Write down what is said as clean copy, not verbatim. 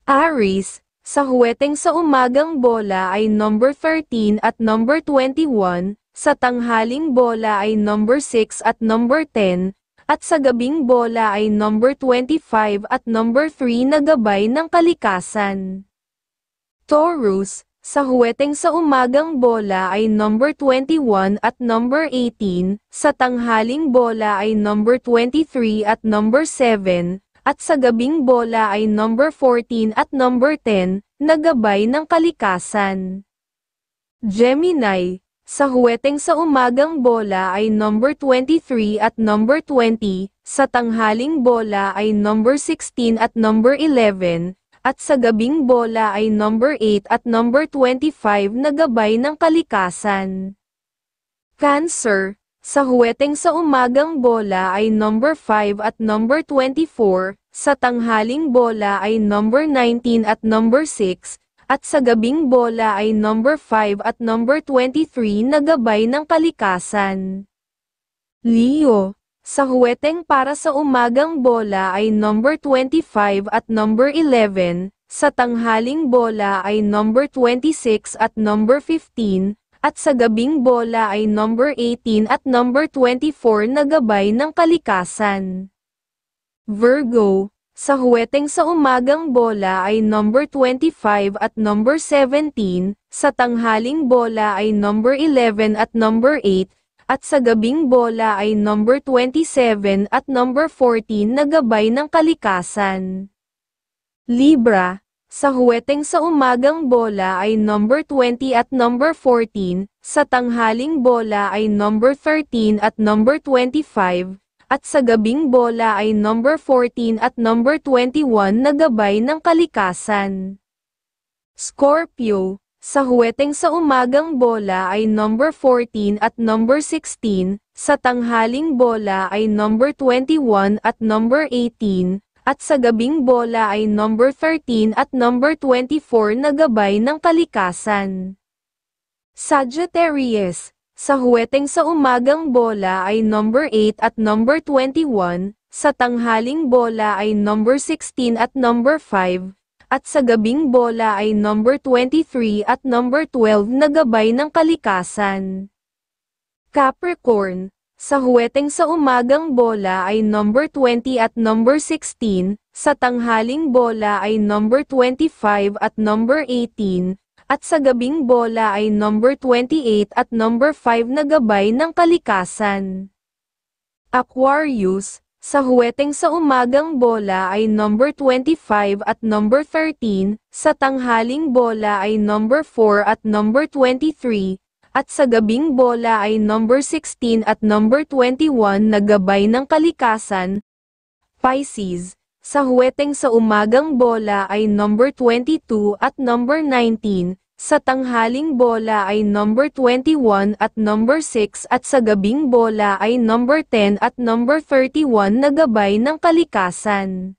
Aries, sa huweteng sa umagang bola ay number 13 at number 21, sa tanghaling bola ay number 6 at number 10, at sa gabing bola ay number 25 at number 3 na gabay ng kalikasan. Taurus, sa huweteng sa umagang bola ay number 21 at number 18, sa tanghaling bola ay number 23 at number 7, at sa gabing bola ay number 14 at number 10, na gabay ng kalikasan. Gemini, sa huweteng sa umagang bola ay number 23 at number 20, sa tanghaling bola ay number 16 at number 11, at sa gabing bola ay number 8 at number 25 na gabay ng kalikasan. Cancer, sa huweteng sa umagang bola ay number 5 at number 24, sa tanghaling bola ay number 19 at number 6, at sa gabing bola ay number 5 at number 23 na gabay ng kalikasan. Leo, sa huweteng para sa umagang bola ay number 25 at number 11, sa tanghaling bola ay number 26 at number 15, at sa gabing bola ay number 18 at number 24 na gabay ng kalikasan. Virgo, sa huweteng sa umagang bola ay number 25 at number 17, sa tanghaling bola ay number 11 at number 8, at sa gabing bola ay number 27 at number 14 na gabay ng kalikasan. Libra, sa huweteng sa umagang bola ay number 20 at number 14, sa tanghaling bola ay number 13 at number 25, at sa gabing bola ay number 14 at number 21 na gabay ng kalikasan. Scorpio, sa huweteng sa umagang bola ay number 14 at number 16, sa tanghaling bola ay number 21 at number 18, at sa gabing bola ay number 13 at number 24 na gabay ng kalikasan. Sagittarius, sa huweteng sa umagang bola ay number 8 at number 21, sa tanghaling bola ay number 16 at number 5, at sa gabing bola ay number 23 at number 12 na gabay ng kalikasan. Capricorn, sa huweteng sa umagang bola ay number 20 at number 16, sa tanghaling bola ay number 25 at number 18, at sa gabing bola ay number 28 at number 5 na gabay ng kalikasan. Aquarius, sa huweteng sa umagang bola ay number 25 at number 13, sa tanghaling bola ay number 4 at number 23, at sa gabing bola ay number 16 at number 21 na gabay ng kalikasan. Pisces, sa huweteng sa umagang bola ay number 22 at number 19, sa tanghaling bola ay number 21 at number 6 at sa gabing bola ay number 10 at number 31 na gabay ng kalikasan.